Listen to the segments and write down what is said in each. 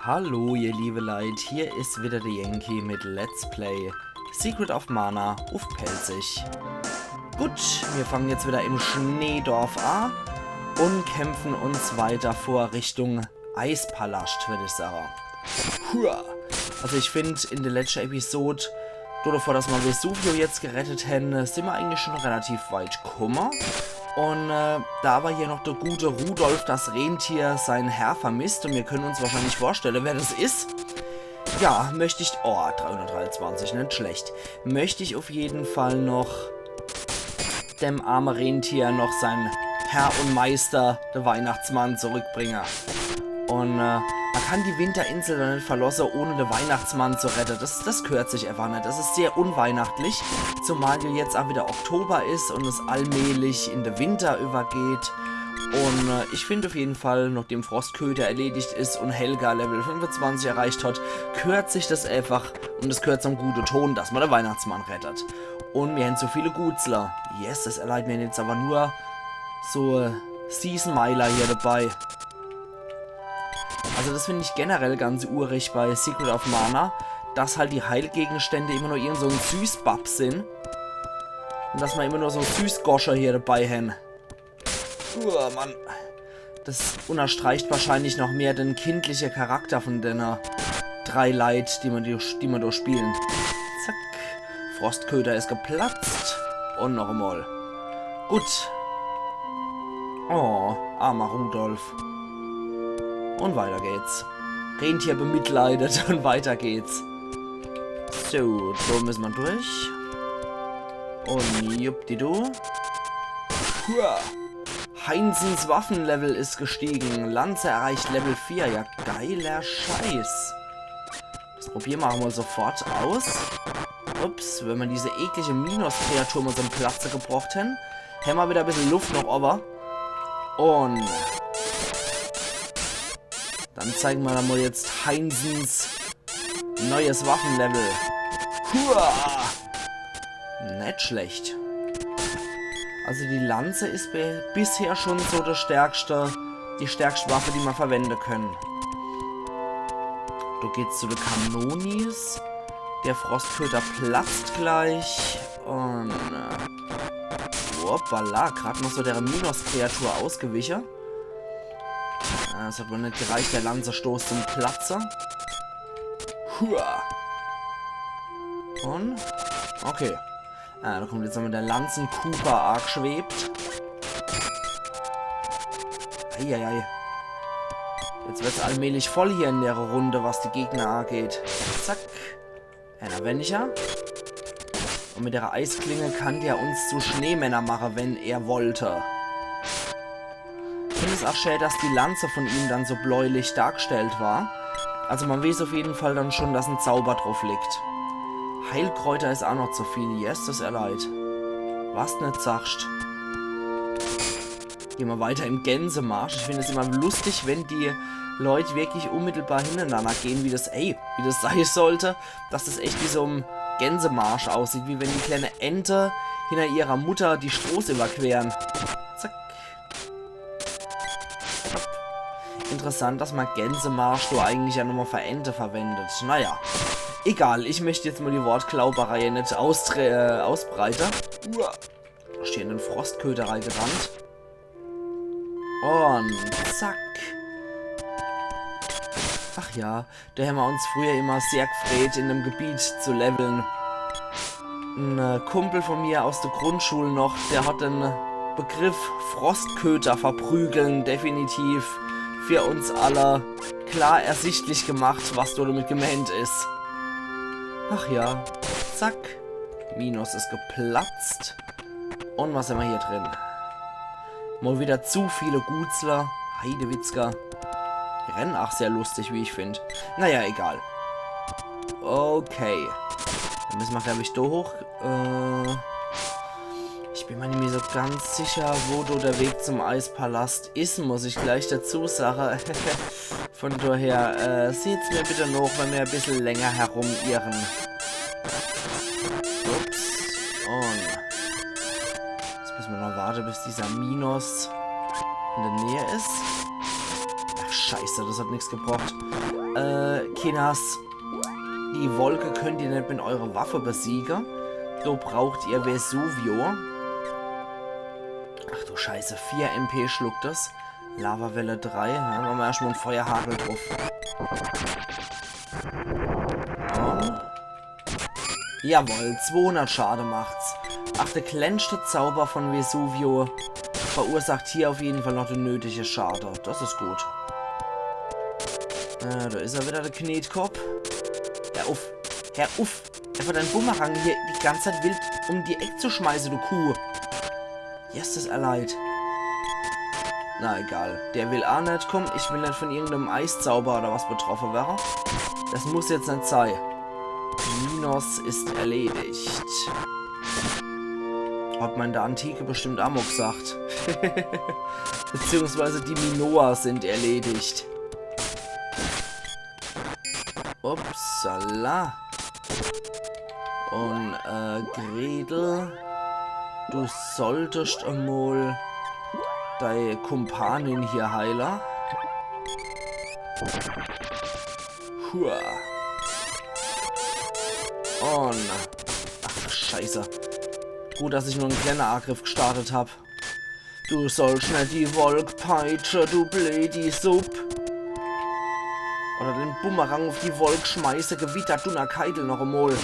Hallo ihr liebe Leid, hier ist wieder der Yankee mit Let's Play Secret of Mana auf Pelzig. Gut, wir fangen jetzt wieder im Schneedorf an und kämpfen uns weiter vor Richtung Eispalast, würde ich sagen. Also ich finde, in der letzten Episode, davor, dass wir Vesuvio jetzt gerettet hätten, sind wir eigentlich schon relativ weit gekommen. Und da war hier noch der gute Rudolf, das Rentier, seinen Herr vermisst. Und wir können uns wahrscheinlich vorstellen, wer das ist. Ja, möchte ich... Oh, 323, nicht schlecht. Möchte ich auf jeden Fall noch dem armen Rentier noch seinen Herr und Meister, der Weihnachtsmann, zurückbringen. Und man kann die Winterinsel dann nicht verlassen, ohne den Weihnachtsmann zu retten. Das gehört sich einfach nicht. Das ist sehr unweihnachtlich. Zumal ja jetzt auch wieder Oktober ist und es allmählich in den Winter übergeht. Und ich finde auf jeden Fall, nachdem Frostköter erledigt ist und Helga Level 25 erreicht hat, gehört sich das einfach und es gehört zum guten Ton, dass man den Weihnachtsmann rettet. Und wir haben so viele Gutzler. Yes, das erleidet mir jetzt aber nur so Season Meiler hier dabei. Also das finde ich generell ganz urig bei Secret of Mana, dass halt die Heilgegenstände immer nur irgend so ein Süßbab sind. Und dass man immer nur so Süßgoscher hier dabei haben. Mann. Das unterstreicht wahrscheinlich noch mehr den kindlichen Charakter von den drei Leid, die man durchspielen. Zack. Frostköter ist geplatzt. Und noch einmal. Gut. Oh, armer Rudolf. Und weiter geht's. Rentier bemitleidet und weiter geht's. So, da müssen wir durch. Und juppdidu. Heinzens Waffenlevel ist gestiegen. Lanze erreicht Level 4. Ja, geiler Scheiß. Das probieren wir mal sofort aus. Ups, wenn wir diese eklige Minus-Kreatur mit so einem Platze gebraucht hätten, haben wir wieder ein bisschen Luft noch ober. Und dann zeigen wir dann mal jetzt Heinzens neues Waffenlevel. Nicht schlecht. Also die Lanze ist bisher schon so die stärkste Waffe, die wir verwenden können. Du geht's zu den Kanonis. Der Frostköter platzt gleich. Und hoppala, gerade noch so der Minus-Kreatur ausgewichen. Das hat wohl nicht gereicht, der Lanzestoß zum Platzer. Und? Okay. Da kommt jetzt nochmal der Lanzen-Cooper-Arc schwebt. Eieiei. Jetzt wird es allmählich voll hier in der Runde, was die Gegner angeht. Zack. Einer weniger. Und mit der Eisklinge kann der uns zu Schneemänner machen, wenn er wollte. Ich finde es auch schön, dass die Lanze von ihm dann so bläulich dargestellt war. Also man weiß auf jeden Fall dann schon, dass ein Zauber drauf liegt. Heilkräuter ist auch noch zu viel. Yes, das erleid. Was nicht sagst. Gehen wir weiter im Gänsemarsch. Ich finde es immer lustig, wenn die Leute wirklich unmittelbar hintereinander gehen, wie das sein sollte. Dass das echt wie so ein Gänsemarsch aussieht. Wie wenn die kleine Ente hinter ihrer Mutter die Stroß überqueren. Zack. Interessant, dass man Gänsemarsch so eigentlich ja nochmal für Ente verwendet. Naja. Egal, ich möchte jetzt mal die Wortklauberei nicht ausbreiten. Da steht ein Frostköter reingerannt. Und zack. Ach ja, da haben wir uns früher immer sehr gefreut, in dem Gebiet zu leveln. Ein Kumpel von mir aus der Grundschule noch, der hat den Begriff Frostköter verprügeln definitiv für uns alle klar ersichtlich gemacht, was da damit gemeint ist. Ach ja, zack. Minus ist geplatzt. Und was haben wir hier drin? Mal wieder zu viele Gutzler. Heidewitzka. Die rennen auch sehr lustig, wie ich finde. Naja, egal. Okay. Dann müssen wir, glaube ich, da hoch. Ich bin mir nicht mehr so ganz sicher, wo der Weg zum Eispalast ist, muss ich gleich dazu sagen. Von daher, seht's mir bitte noch, wenn wir ein bisschen länger herumirren. Ups. Und jetzt müssen wir noch warten, bis dieser Minus in der Nähe ist. Ach, scheiße, das hat nichts gebracht. Kinas, die Wolke könnt ihr nicht mit eurer Waffe besiegen. So braucht ihr Vesuvio. Ach du Scheiße, 4 MP schluckt das. Lavawelle 3. Ja, machen wir erstmal einen Feuerhagel drauf. Jawohl, 200 Schade macht's. Ach, der glänzte Zauber von Vesuvio verursacht hier auf jeden Fall noch den nötige Schade. Das ist gut. Da ist er wieder, der Knetkopf. Hör auf. Hör auf. Einfach deinen Bumerang hier die ganze Zeit wild um die Ecke zu schmeißen, du Kuh. Yes, das erleid. Na egal. Der will auch nicht. Komm, ich will nicht von irgendeinem Eiszauber oder was betroffen wäre. Das muss jetzt nicht sein. Minos ist erledigt. Hat man in der Antike bestimmt Amok gesagt. Beziehungsweise die Minoa sind erledigt. Upsala. Und Gretel, du solltest einmal deine Kumpanin hier heilen. Hua. Und ach scheiße. Gut, dass ich nur einen kleinen Angriff gestartet habe. Du sollst nicht die Wolkpeitsche, du blödi Sub. Oder den Bumerang auf die Wolke schmeiße, gewittert du nach Keitel noch einmal.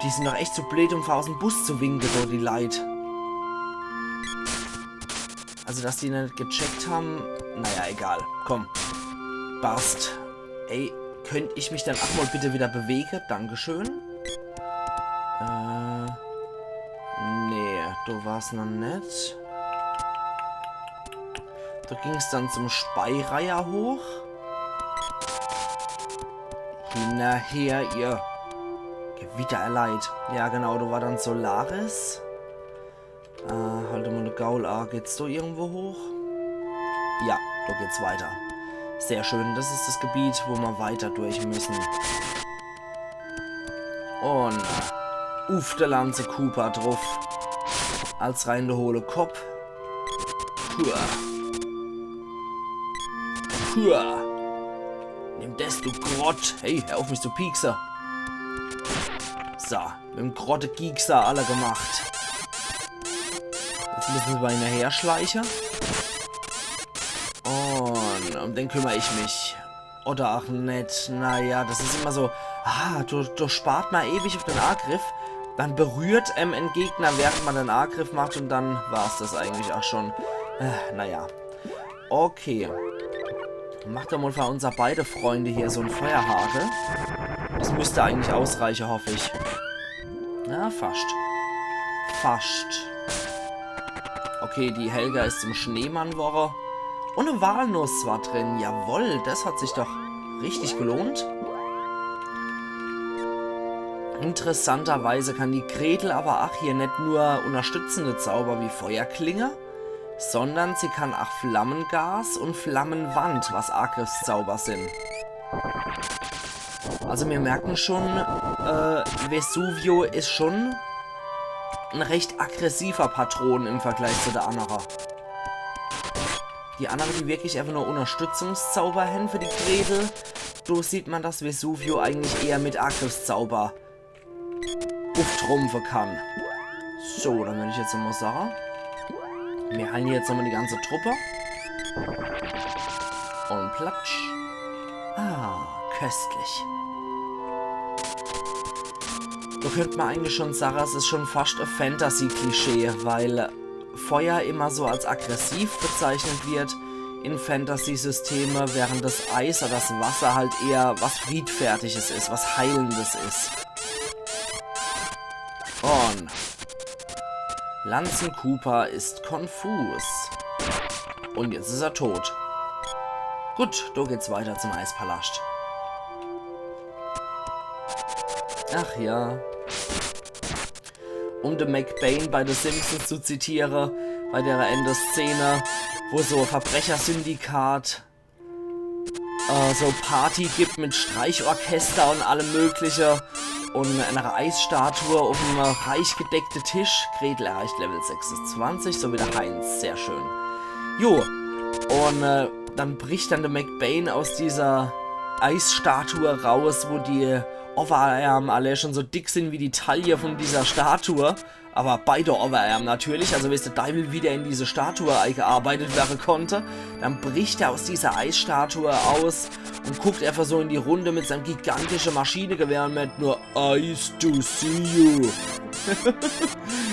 Die sind doch echt zu blöd, um aus dem Bus zu winken, so die Leid. Also, dass die nicht gecheckt haben, naja, egal. Komm. Passt. Ey, könnte ich mich dann auch mal bitte wieder bewegen? Dankeschön. Nee, du warst noch nicht. Da ging es dann zum Speireiher hoch. Hinterher, ihr Gewitter erleid. Ja, genau, du war dann Solaris. Halt mal eine Gaul. Geht's da irgendwo hoch? Ja, da geht's weiter. Sehr schön, das ist das Gebiet, wo wir weiter durch müssen. Und der Lanze Cooper drauf. Als rein der hohle Kopf. Hua. Hua. Nimm das, du Grott. Hey, hör auf mich zu pieksen. So, mit dem Grotte Giekser alle gemacht. Jetzt müssen wir bei nachher schleichen. Und um den kümmere ich mich. Oder auch nicht. Naja, das ist immer so. Du spart mal ewig auf den Angriff. Dann berührt ein Gegner, während man den Angriff macht. Und dann war es das eigentlich auch schon. Naja. Okay. Macht doch mal für unser beide Freunde hier so ein Feuerhagel. Das müsste eigentlich ausreichen, hoffe ich. Na, fast. Fast. Okay, die Helga ist zum Schneemann geworden. Und eine Walnuss war drin. Jawohl, das hat sich doch richtig gelohnt. Interessanterweise kann die Gretel aber auch hier nicht nur unterstützende Zauber wie Feuerklinge, sondern sie kann auch Flammengas und Flammenwand, was Angriffszauber sind. Also wir merken schon, Vesuvio ist schon ein recht aggressiver Patron im Vergleich zu der anderen. Die andere, die wirklich einfach nur Unterstützungszauber haben für die Gretel, so sieht man, dass Vesuvio eigentlich eher mit Angriffszauber auftrumpfen kann. So, dann würde ich jetzt nochmal sagen, wir heilen jetzt nochmal die ganze Truppe. Und platsch. Köstlich. Da könnte man eigentlich schon sagen, es ist schon fast ein Fantasy-Klischee, weil Feuer immer so als aggressiv bezeichnet wird in Fantasy-Systeme, während das Eis oder das Wasser halt eher was Friedfertiges ist, was Heilendes ist. Und Lanzen Cooper ist konfus. Und jetzt ist er tot. Gut, da geht's weiter zum Eispalast. Ach ja. Um den McBain bei The Simpsons zu zitieren, bei der Ende-Szene, wo so ein Verbrechersyndikat so Party gibt mit Streichorchester und allem mögliche und eine Eisstatue auf einem reich gedeckten Tisch. Gretel erreicht Level 26, so wie der Heinz. Sehr schön. Jo, Und dann bricht dann der McBain aus dieser Eisstatue raus, wo die Overarm alle schon so dick sind wie die Taille von dieser Statue. Aber beide Overarm natürlich, also bis der Teufel wieder in diese Statue eingearbeitet werden konnte. Dann bricht er aus dieser Eisstatue aus und guckt einfach so in die Runde mit seinem gigantischen Maschinengewehr und mit nur Ice to see you.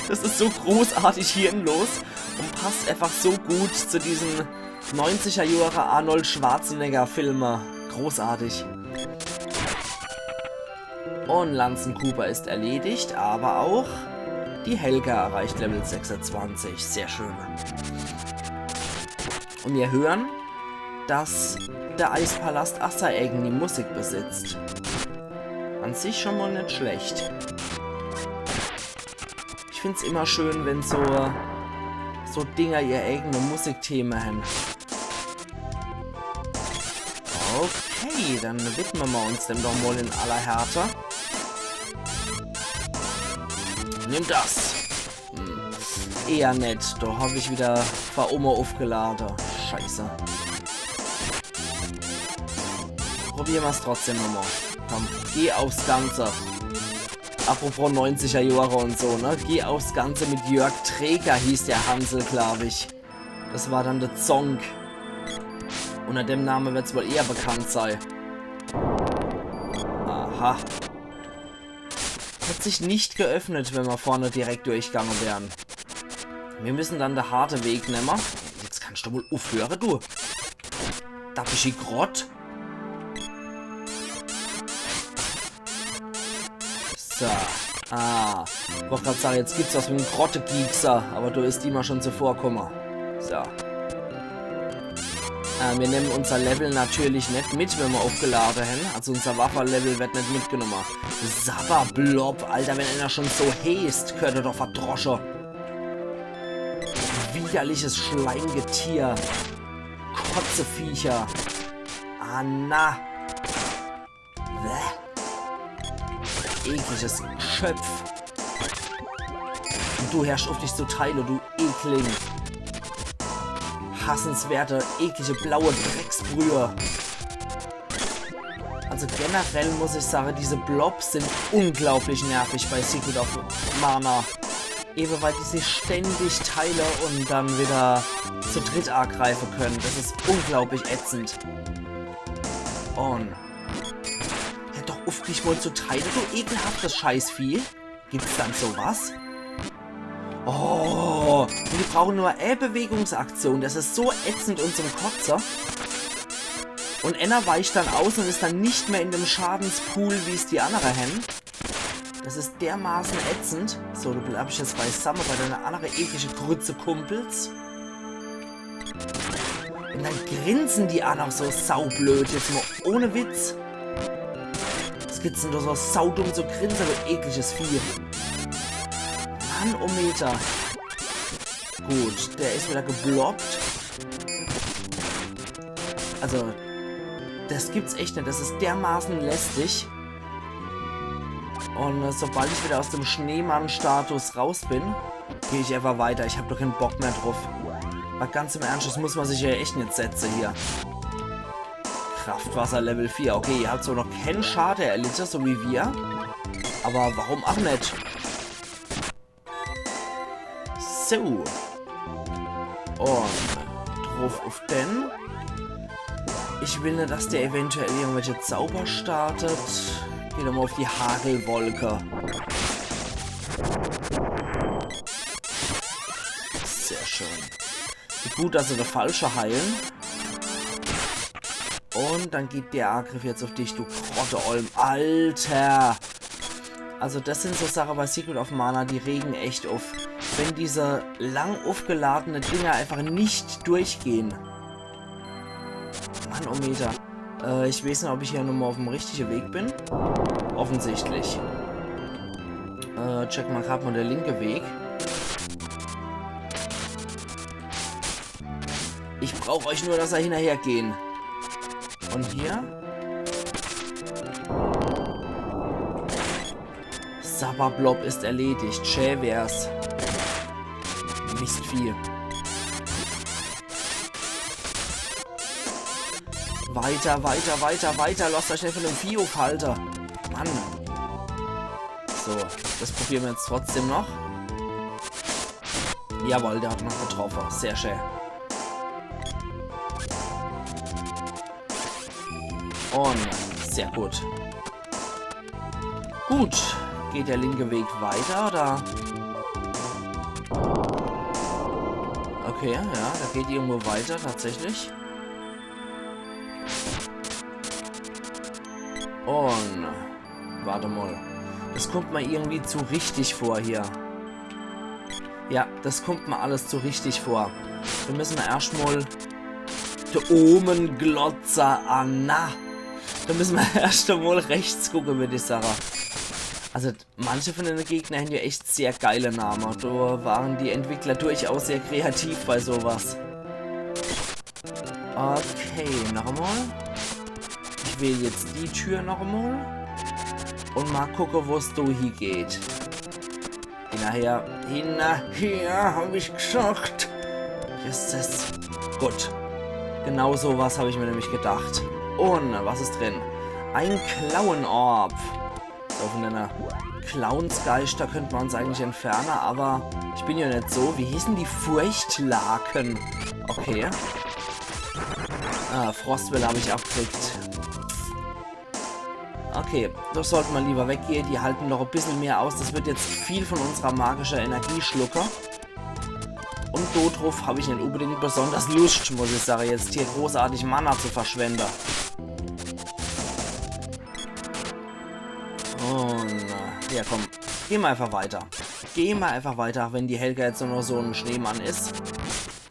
Das ist so großartig hirnlos und passt einfach so gut zu diesen 90er Jahre Arnold Schwarzenegger Filme. Großartig. Und Lanzen Cooper ist erledigt, aber auch die Helga erreicht Level 26. Sehr schön. Und wir hören, dass der Eispalast Assaeggen die Musik besitzt. An sich schon mal nicht schlecht. Ich finde es immer schön, wenn so Dinger ihr eigene Musikthemen haben. Okay, dann widmen wir uns dem doch mal in aller Härte. Nimm das. Eher nett. Da habe ich wieder Oma aufgeladen. Scheiße. Probieren wir es trotzdem nochmal. Komm, geh aufs Ganze. Apropos 90er Jahre und so, ne? Geh aufs Ganze mit Jörg Träger, hieß der Hansel, glaube ich. Das war dann der Zonk. Unter dem Namen wird es wohl eher bekannt sein. Aha. Hat sich nicht geöffnet, wenn wir vorne direkt durchgegangen wären. Wir müssen dann den harten Weg nehmen. Jetzt kannst du wohl aufhören, du. Da bist ich grott. So. Ich wollte gerade sagen, jetzt gibt's was mit dem Grotte-Giekser, aber du ist die mal schon zuvor gekommen. So. Wir nehmen unser Level natürlich nicht mit, wenn wir aufgeladen haben. Also unser Waffe-Level wird nicht mitgenommen. Sabberblob, Alter, wenn einer schon so heißt, gehört er doch verdrosche. Widerliches Schleimgetier. Kotzeviecher. Na. Ekliges Geschöpf. Und du herrschst auf dich zu Teile, du Ekling. Hassenswerte, eklige, blaue Drecksbrühe. Also generell muss ich sagen, diese Blobs sind unglaublich nervig bei Secret of Mana. Eben weil die sich ständig teilen und dann wieder zu dritt angreifen können. Das ist unglaublich ätzend. Und... ja, doch auf dich wohl zu teilen, du ekelhaftes Scheißvieh. Gibt's dann sowas? Oh, und die brauchen nur eine Bewegungsaktion. Das ist so ätzend und zum Kotzer. Und Enna weicht dann aus und ist dann nicht mehr in dem Schadenspool, wie es die anderen haben. Das ist dermaßen ätzend. So, du bleibst jetzt beisammen bei deiner anderen eklige Grütze Kumpels. Und dann grinsen die auch noch so saublöd. Jetzt mal ohne Witz. Was gibt's denn da so saudumm zu grinsen, du ekliges Vieh? Manometer. Gut, der ist wieder gebloppt. Also, das gibt's echt nicht. Das ist dermaßen lästig. Und sobald ich wieder aus dem Schneemann-Status raus bin, gehe ich einfach weiter. Ich habe doch keinen Bock mehr drauf. Aber ganz im Ernst, das muss man sich ja echt nicht setzen hier. Kraftwasser Level 4. Okay, ihr habt so noch keinen Schaden erlitten, so wie wir. Aber warum auch nicht? So. Und drauf auf den. Ich will nicht, dass der eventuell irgendwelche Zauber startet. Geht mal auf die Hagelwolke. Sehr schön. Gut, dass sie der Falsche heilen. Und dann geht der Angriff jetzt auf dich, du Grotteolm. Alter! Also das sind so Sachen bei Secret of Mana, die regen echt auf. Wenn diese lang aufgeladene Dinger einfach nicht durchgehen. Manometer. Ich weiß nicht, ob ich hier nochmal auf dem richtigen Weg bin. Offensichtlich. Check mal gerade mal der linke Weg. Ich brauche euch nur, dass er hinterher gehen. Und hier? Sabberblob ist erledigt. Schä wär's. Mistvieh. Weiter, weiter, weiter, weiter. Lasst euch nicht von dem Vieh aufhalten. Mann. So, das probieren wir jetzt trotzdem noch. Jawohl, der hat noch getroffen. Sehr schön. Und sehr gut. Gut. Geht der linke Weg weiter, oder? Okay, ja, da geht irgendwo weiter, tatsächlich. Und... Warte mal. Das kommt mir irgendwie zu richtig vor hier. Ja, das kommt mir alles zu richtig vor. Wir müssen erstmal... Der Omenglotzer Anna. Da müssen wir erst einmal rechts gucken, würde ich sagen. Also, manche von den Gegnern haben ja echt sehr geile Namen. Da waren die Entwickler durchaus sehr kreativ bei sowas. Okay, noch einmal. Ich wähle jetzt die Tür noch einmal. Und mal gucken, wo es da hingeht. Hinterher, habe ich gesagt. Jesus. Gut. Genau so was habe ich mir nämlich gedacht. Und was ist drin? Ein Klauenorb. So, von einer Clownsgeister könnte man uns eigentlich entfernen, aber ich bin ja nicht so. Wie hießen die? Furchtlaken. Okay. Frostwelle habe ich abgekriegt. Okay, das sollten wir lieber weggehen. Die halten noch ein bisschen mehr aus. Das wird jetzt viel von unserer magischen Energie schlucken. Und darauf habe ich nicht unbedingt besonders Lust, muss ich sagen, jetzt hier großartig Mana zu verschwenden. Und, ja komm, gehen wir einfach weiter. Gehen wir einfach weiter, wenn die Helga jetzt nur noch so ein Schneemann ist.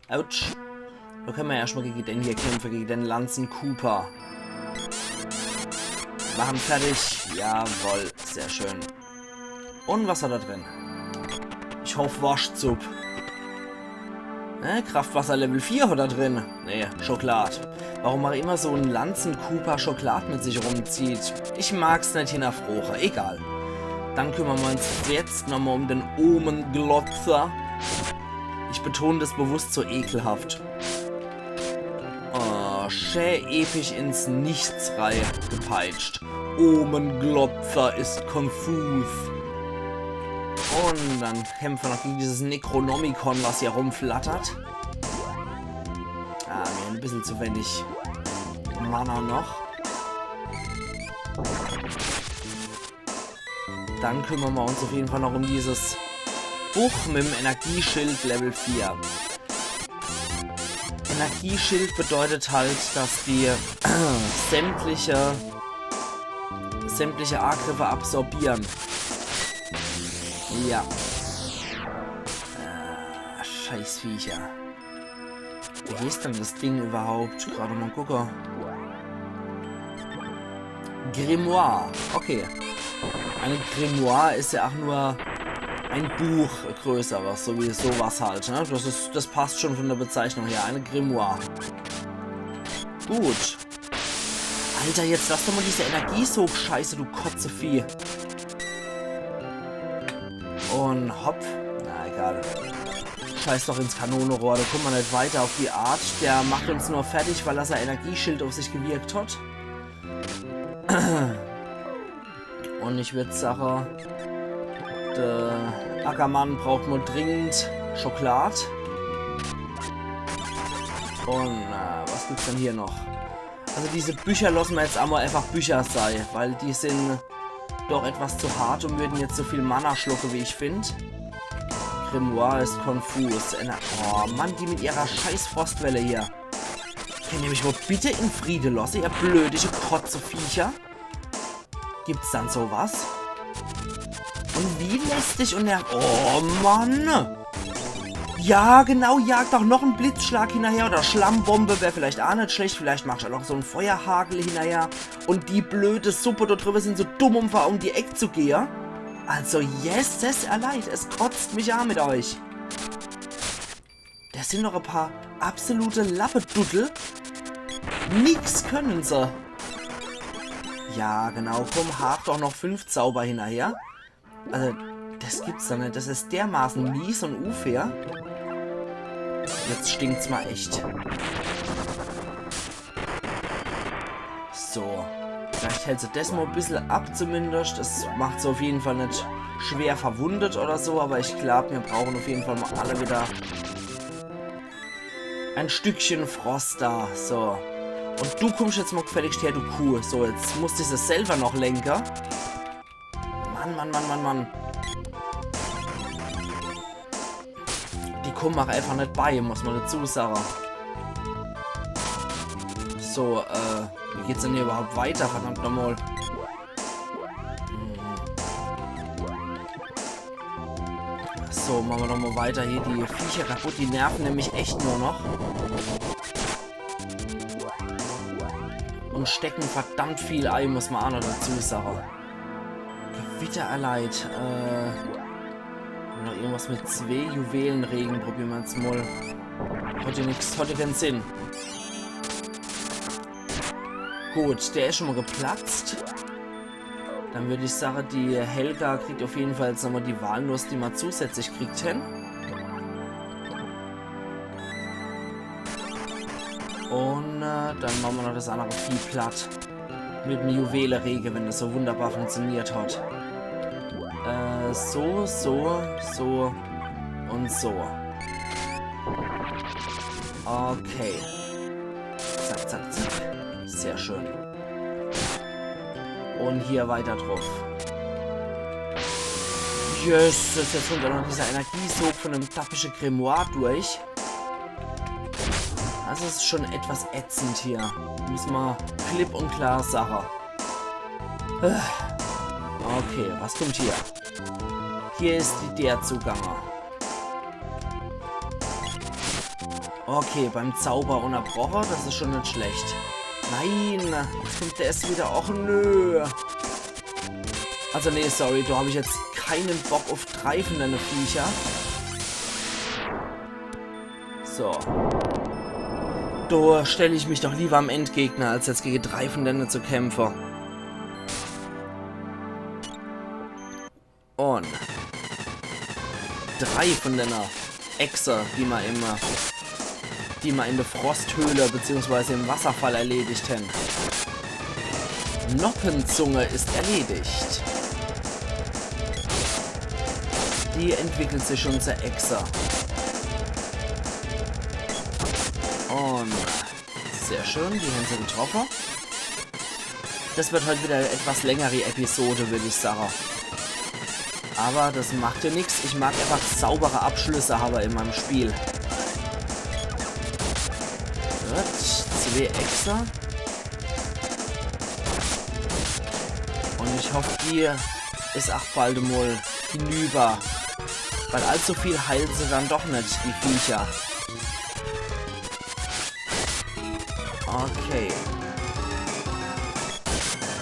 Autsch. Da können wir erstmal gegen den hier kämpfen, gegen den Lanzen Cooper. Machen fertig. Jawohl, sehr schön. Und was hat er drin? Ich hoffe Waschzup. Kraftwasser Level 4 hat er drin. Nee, Schokolade. Warum auch immer so ein Lanzen-Cooper Schokolade mit sich rumzieht. Ich mag's nicht hinterfroren. Egal. Dann kümmern wir uns jetzt nochmal um den Omenglotzer. Ich betone das bewusst so ekelhaft. Oh, schön episch ins Nichts gepeitscht. Omenglotzer ist konfus. Und dann kämpfen wir noch gegen dieses Necronomicon, was hier rumflattert. Mir ein bisschen zu wenig Mana noch. Dann kümmern wir uns auf jeden Fall noch um dieses Buch mit dem Energieschild Level 4. Energieschild bedeutet halt, dass die sämtliche Angriffe absorbieren. Ja. Scheißviecher. Wie hieß denn das Ding überhaupt? Gerade mal gucken. Grimoire. Okay. Eine Grimoire ist ja auch nur ein Buch größeres, so wie sowas halt. Ne? Das passt schon von der Bezeichnung her. Eine Grimoire. Gut. Alter, jetzt lass doch mal diese Energiesog-Scheiße, du Kotzevieh. Und hopp. Na, egal. Scheiß doch ins Kanonenrohr, da kommt man nicht weiter auf die Art. Der macht uns nur fertig, weil er sein Energieschild auf sich gewirkt hat. Und ich würde sagen, der Ackermann braucht nur dringend Schokolade. Und was gibt's denn hier noch? Also diese Bücher lassen wir jetzt einmal einfach Bücher sein, weil die sind doch etwas zu hart und würden jetzt so viel Mana schlucken, wie ich finde. Grimoire ist konfus. Oh Mann, die mit ihrer scheiß Frostwelle hier. Könnt ihr mich wohl bitte in Friede lassen, ihr blödische Kotzeviecher? Gibt's dann sowas? Und wie lästig und oh Mann! Ja, genau, jagt doch noch einen Blitzschlag hinterher oder Schlammbombe wäre vielleicht auch nicht schlecht. Vielleicht macht er noch so einen Feuerhagel hinterher. Und die blöde Suppe da drüber sind so dumm, um die Ecke zu gehen. Also, yes, es erleid. Es kotzt mich an mit euch. Das sind noch ein paar absolute Lappedudel. Nix können sie. Ja, genau, komm, hakt doch noch 5 Zauber hinterher. Also, das gibt's doch nicht. Das ist dermaßen mies und unfair. Jetzt stinkt's mal echt. So. Vielleicht hält sie das mal ein bisschen ab zumindest. Das macht sie auf jeden Fall nicht schwer verwundet oder so. Aber ich glaube, wir brauchen auf jeden Fall mal alle wieder ein Stückchen Frost da. So. Und du kommst jetzt mal gefälligst her, du Kuh. So, jetzt muss ich das selber noch lenken. Mann. Die kommen auch einfach nicht bei, muss man dazu sagen. So, wie geht's denn hier überhaupt weiter? Verdammt nochmal. So, machen wir doch mal weiter hier die Viecher kaputt. Die nerven nämlich echt nur noch. Und stecken verdammt viel ein, muss man auch noch dazu sagen. Gewittererleid. Noch irgendwas mit 2 Juwelenregen. Probieren wir jetzt mal. Heute nichts, heute keinen Sinn. Gut, der ist schon mal geplatzt. Dann würde ich sagen, die Helga kriegt auf jeden Fall jetzt nochmal die Walnuss, die man zusätzlich kriegt, hin. Und dann machen wir noch das andere Vieh platt. Mit dem Juwelenregen, wenn das so wunderbar funktioniert hat. So und so. Okay. Zack. Sehr schön. Und hier weiter drauf. Yes, jetzt kommt auch noch dieser Energiesog von einem tappischen Grimoire durch. Also es ist schon etwas ätzend hier. Muss man klipp und klar sagen. Okay, was kommt hier? Hier ist der Zuganger. Okay, beim Zauber unterbrochen, das ist schon nicht schlecht. Nein, jetzt kommt der erst wieder. Och nö. Also nee, sorry, da habe ich jetzt keinen Bock auf treifende Viecher. So. Da stelle ich mich doch lieber am Endgegner, als jetzt gegen treifende zu kämpfen. Und 3 von den Echse, die man in der Frosthöhle bzw. im Wasserfall erledigt haben. Noppenzunge ist erledigt. Die entwickelt sich schon zur Echse. Und sehr schön, die haben sie getroffen. Das wird heute wieder eine etwas längere Episode, würde ich sagen. Aber das macht ja nichts. Ich mag einfach saubere Abschlüsse haben in meinem Spiel. Gut, 2 Echse. Und ich hoffe, die ist auch bald mal hinüber. Weil allzu viel heilen sie dann doch nicht, die Viecher. Okay.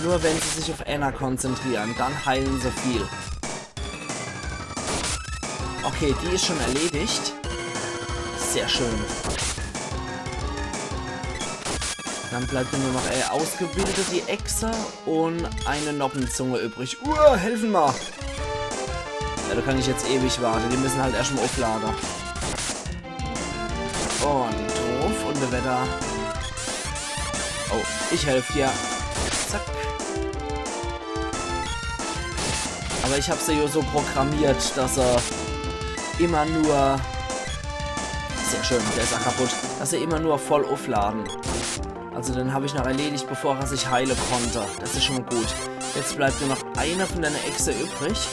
Nur wenn sie sich auf Anna konzentrieren, dann heilen sie viel. Okay, die ist schon erledigt. Sehr schön. Dann bleibt nur noch ausgebildet die Echse und eine Noppenzunge übrig. Helfen mal! Ja, da kann ich jetzt ewig warten. Die müssen halt erstmal aufladen. Und drauf und der Wetter. Oh, ich helfe dir. Zack. Aber ich habe sie ja so programmiert, dass er immer nur... Sehr schön, der ist ja kaputt. Dass er immer nur voll aufladen. Also den habe ich noch erledigt, bevor er sich heilen konnte. Das ist schon gut. Jetzt bleibt nur noch eine von deiner Echse übrig.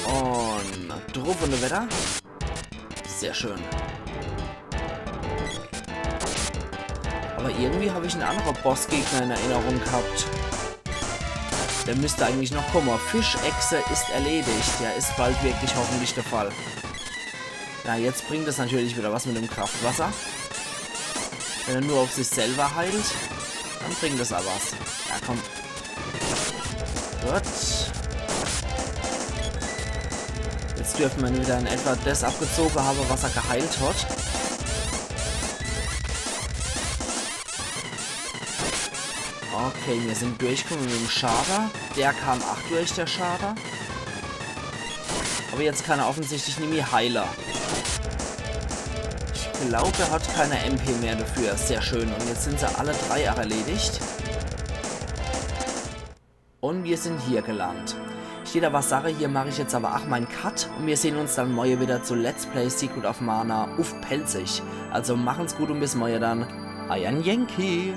Und drauf und Wetter. Sehr schön. Aber irgendwie habe ich einen anderen Bossgegner in Erinnerung gehabt. Der müsste eigentlich noch kommen. Fischechse ist erledigt. Ja, ist bald wirklich hoffentlich der Fall. Ja, jetzt bringt es natürlich wieder was mit dem Kraftwasser. Wenn er nur auf sich selber heilt, dann bringt es aber was. Ja, komm. Gut. Jetzt dürfen wir wieder in etwa das abgezogen haben, was er geheilt hat. Okay, wir sind durchgekommen mit dem Schader. Der kam auch durch, der Schader. Aber jetzt kann er offensichtlich nicht mehr heilen. Ich glaube, er hat keine MP mehr dafür. Sehr schön. Und jetzt sind sie alle 3 auch erledigt. Und wir sind hier gelandet. Steht aber Sache, hier mache ich jetzt aber auch meinen Cut. Und wir sehen uns dann morgen wieder zu Let's Play Secret of Mana auf Pelzig. Also machen's gut und bis morgen dann. Euer Yankee.